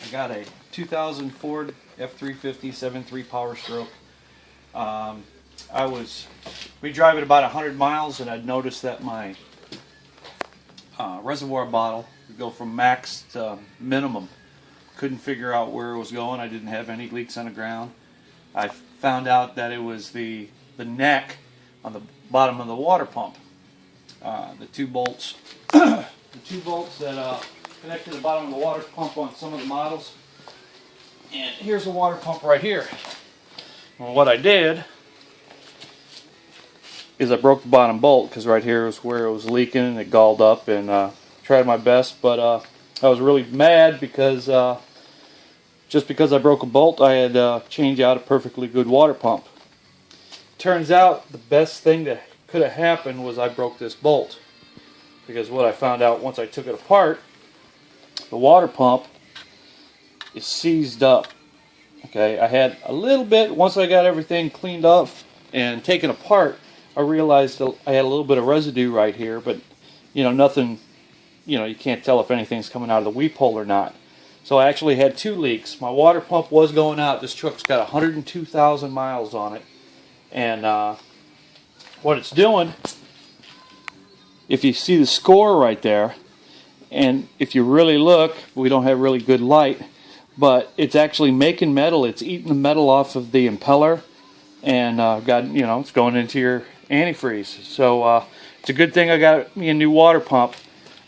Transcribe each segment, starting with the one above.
I got a 2000 Ford F350 7.3 Powerstroke. We drive it about 100 miles, and I'd noticed that my reservoir bottle would go from max to minimum. Couldn't figure out where it was going. I didn't have any leaks on the ground. I found out that it was the neck on the bottom of the water pump. The two bolts, that connect to the bottom of the water pump on some of the models. And here's the water pump right here. Well, what I did is I broke the bottom bolt, because right here was where it was leaking and it galled up, and tried my best, but I was really mad because just because I broke a bolt, I had to change out a perfectly good water pump. Turns out the best thing that could have happened was I broke this bolt, because what I found out once I took it apart, the water pump is seized up. Okay, I had a little bit, once I got everything cleaned up and taken apart, I realized I had a little bit of residue right here, but nothing, you can't tell if anything's coming out of the weep hole or not. So I actually had two leaks. My water pump was going out. This truck's got 102,000 miles on it. And what it's doing, if you see the score right there, and if you really look, we don't have really good light, but it's actually making metal. It's eating the metal off of the impeller, and it's going into your antifreeze. So it's a good thing I got me a new water pump.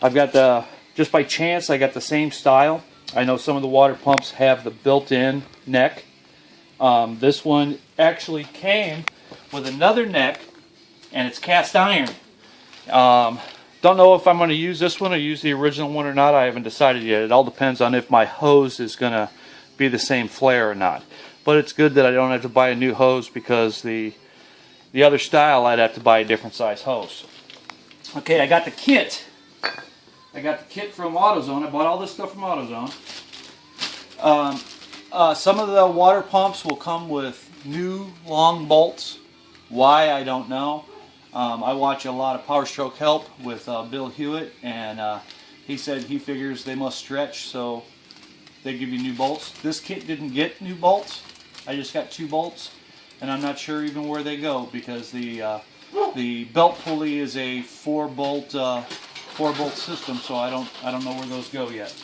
I've got just by chance, I got the same style. I know some of the water pumps have the built-in neck. This one actually came with another neck, and it's cast iron. Don't know if I'm going to use this one or use the original one or not. I haven't decided yet. It all depends on if my hose is going to be the same flare or not. But it's good that I don't have to buy a new hose, because the other style I'd have to buy a different size hose. Okay, I got the kit. I got the kit from AutoZone. I bought all this stuff from AutoZone. Some of the water pumps will come with new long bolts. Why, I don't know. I watch a lot of Powerstroke Help with Bill Hewitt, and he said he figures they must stretch, so they give you new bolts. This kit didn't get new bolts. I just got two bolts, and I'm not sure even where they go, because the belt pulley is a four bolt system, so I don't know where those go yet.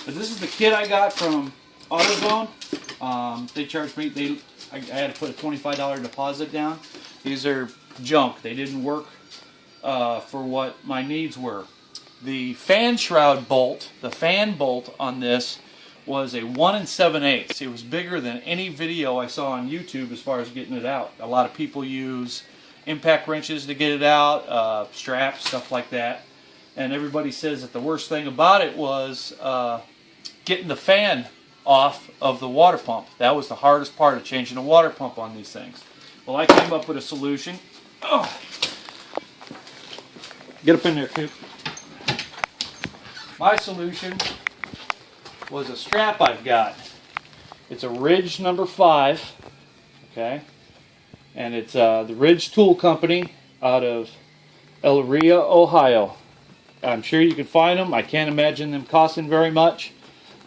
But this is the kit I got from AutoZone. They charged me. I had to put a $25 deposit down. These are junk. They didn't work for what my needs were. The fan shroud bolt, the fan bolt on this, was a 1 7/8. It was bigger than any video I saw on YouTube as far as getting it out. A lot of people use impact wrenches to get it out, straps, stuff like that. And everybody says that the worst thing about it was getting the fan off of the water pump. That was the hardest part of changing the water pump on these things. Well, I came up with a solution. Oh. Get up in there, Coop. My solution was a strap I've got. It's a Ridge number 5, okay? And it's the Ridge Tool Company out of Elyria, Ohio. I'm sure you can find them. I can't imagine them costing very much.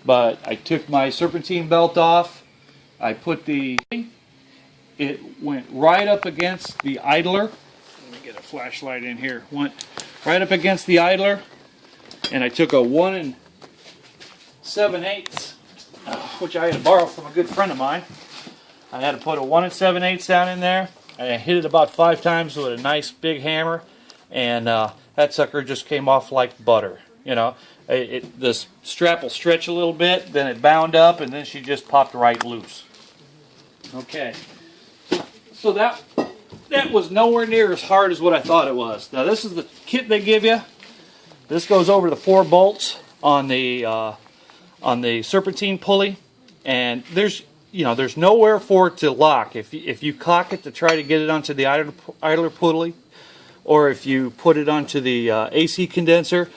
But I took my serpentine belt off. I put it went right up against the idler. Let me get a flashlight in here. Went right up against the idler. And I took a 1 7/8, which I had to borrow from a good friend of mine. I had to put a 1 7/8 down in there. I hit it about 5 times with a nice big hammer, and that sucker just came off like butter. The strap will stretch a little bit, then it bound up, and then she just popped right loose. Okay, so that was nowhere near as hard as what I thought it was. Now this is the kit they give you. This goes over the 4 bolts on the serpentine pulley, and there's nowhere for it to lock. If you cock it to try to get it onto the idler pulley, or if you put it onto the AC condenser,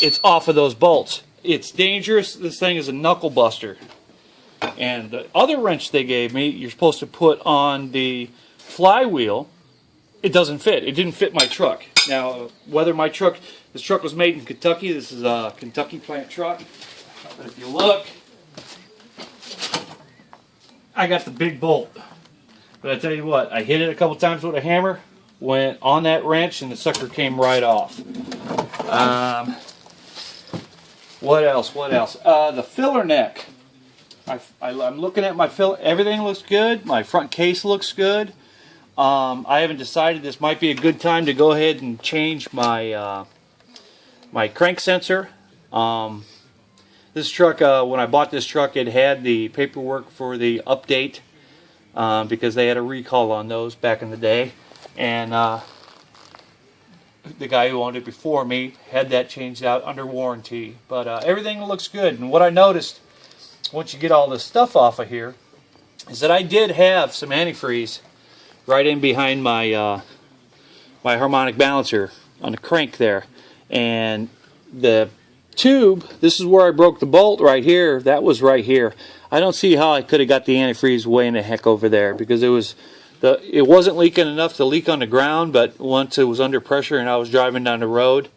it's off of those bolts. It's dangerous. This thing is a knuckle buster. And the other wrench they gave me, you're supposed to put on the flywheel. It doesn't fit. It didn't fit my truck. Now, whether this truck was made in Kentucky. This is a Kentucky plant truck. But if you look, I got the big bolt. But I tell you what, I hit it a couple times with a hammer, went on that wrench, and the sucker came right off. What else? What else? The filler neck. I'm looking at my filler. Everything looks good. My front case looks good. I haven't decided. This might be a good time to go ahead and change my my crank sensor. This truck, when I bought this truck, it had the paperwork for the update because they had a recall on those back in the day, and the guy who owned it before me had that changed out under warranty. But everything looks good. And what I noticed once you get all this stuff off of here is that I did have some antifreeze right in behind my my harmonic balancer on the crank there, and the tube, this is where I broke the bolt right here, that was right here. I don't see how I could have got the antifreeze way in the heck over there, because it wasn't leaking enough to leak on the ground, but once it was under pressure and I was driving down the road,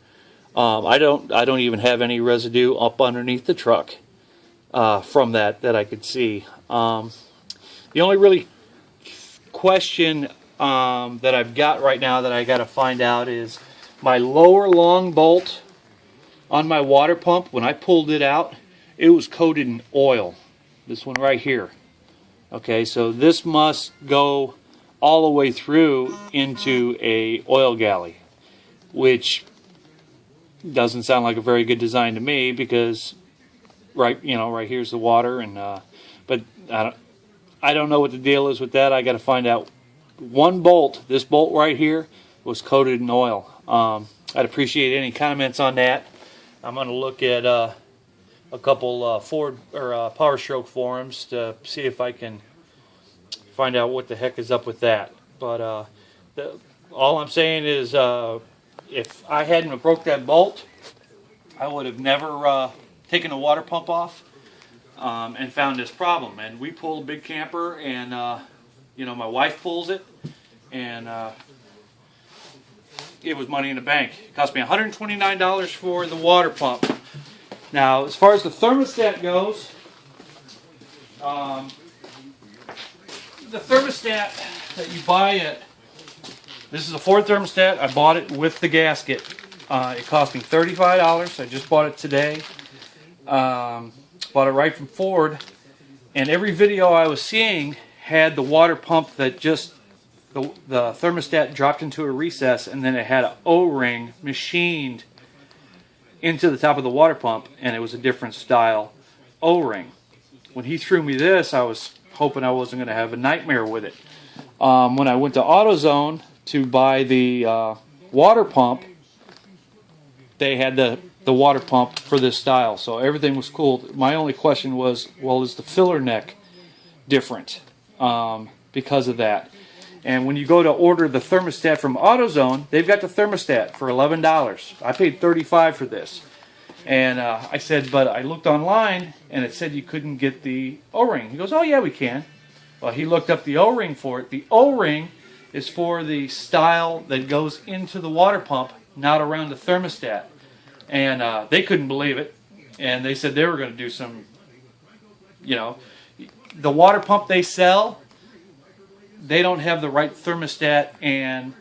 I don't even have any residue up underneath the truck from that I could see. The only really question that I've got right now that I got to find out is my lower long bolt on my water pump. When I pulled it out, it was coated in oil. This one right here. Okay, so this must go all the way through into a oil galley, which doesn't sound like a very good design to me, because right here's the water, and but I don't know what the deal is with that. I got to find out. One bolt, this bolt right here, was coated in oil. I'd appreciate any comments on that. I'm going to look at a couple Ford or Powerstroke forums to see if I can find out what the heck is up with that. But all I'm saying is, if I hadn't broke that bolt, I would have never taken the water pump off and found this problem. And we pull a big camper, and my wife pulls it, and it was money in the bank. It cost me $129 for the water pump. Now, as far as the thermostat goes, the thermostat that you buy this is a Ford thermostat. I bought it with the gasket. It cost me $35. I just bought it today. Bought it right from Ford, and every video I was seeing had the water pump that just the thermostat dropped into a recess, and then it had an O-ring machined into the top of the water pump, and it was a different style O-ring. When he threw me this, I was hoping I wasn't going to have a nightmare with it. When I went to AutoZone to buy the water pump, they had the water pump for this style, so everything was cool. My only question was, well, is the filler neck different because of that? And when you go to order the thermostat from AutoZone, they've got the thermostat for $11. I paid $35 for this. And I said, but I looked online, and it said you couldn't get the O-ring. He goes, oh, yeah, we can. Well, he looked up the O-ring for it. The O-ring is for the style that goes into the water pump, not around the thermostat. And they couldn't believe it. And they said they were going to do some, the water pump they sell, they don't have the right thermostat and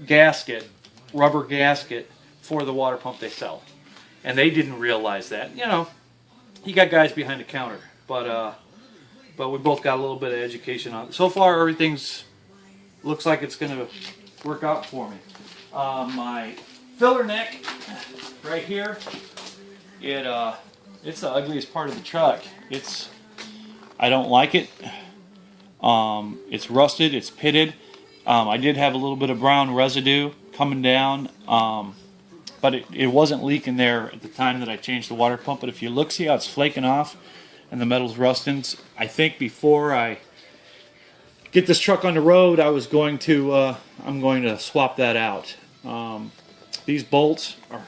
gasket, rubber gasket, for the water pump they sell. And they didn't realize that. You got guys behind the counter, but we both got a little bit of education on it. So far, everything's looks like it's going to work out for me. My filler neck right here, it's the ugliest part of the truck. I don't like it. It's rusted, it's pitted. I did have a little bit of brown residue coming down, but it wasn't leaking there at the time that I changed the water pump. But if you look, see how it's flaking off and the metal's rusting. I think before I get this truck on the road, I'm going to swap that out. These bolts are,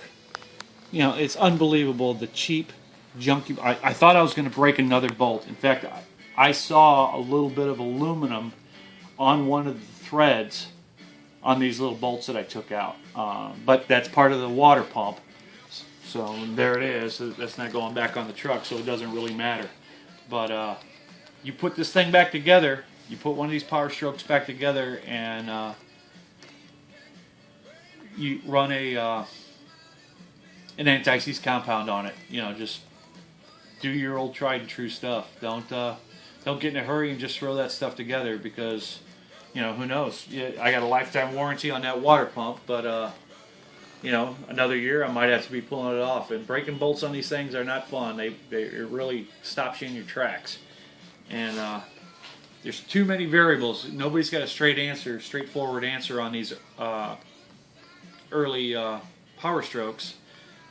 it's unbelievable, the cheap junky. I thought I was going to break another bolt. In fact, I saw a little bit of aluminum on one of the threads on these little bolts that I took out. But that's part of the water pump. So there it is. That's not going back on the truck, so it doesn't really matter. But you put this thing back together, you put one of these Powerstrokes back together, and you run an anti-seize compound on it. You know, just do your old tried and true stuff. Don't get in a hurry and just throw that stuff together, because, you know, who knows? I got a lifetime warranty on that water pump, but you know, another year I might have to be pulling it off. And breaking bolts on these things are not fun. It really stops you in your tracks. And there's too many variables. Nobody's got a straightforward answer on these early Powerstrokes.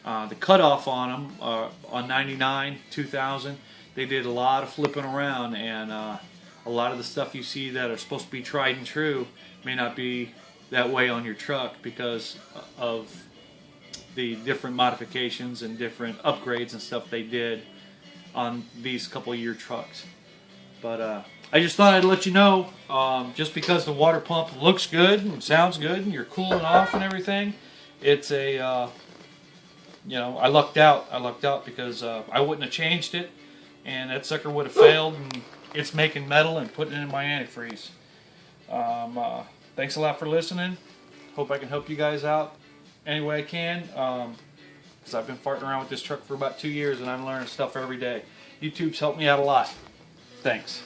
The cutoff on them on 99, 2000, they did a lot of flipping around, and a lot of the stuff you see that are supposed to be tried and true may not be that way on your truck because of the different modifications and different upgrades and stuff they did on these couple of year trucks. But I just thought I'd let you know, just because the water pump looks good and sounds good and you're cooling off and everything, it's a you know, I lucked out. I lucked out because I wouldn't have changed it, and that sucker would have failed, and it's making metal and putting it in my antifreeze. Thanks a lot for listening. Hope I can help you guys out any way I can, because I've been farting around with this truck for about 2 years, and I'm learning stuff every day. YouTube's helped me out a lot. Thanks.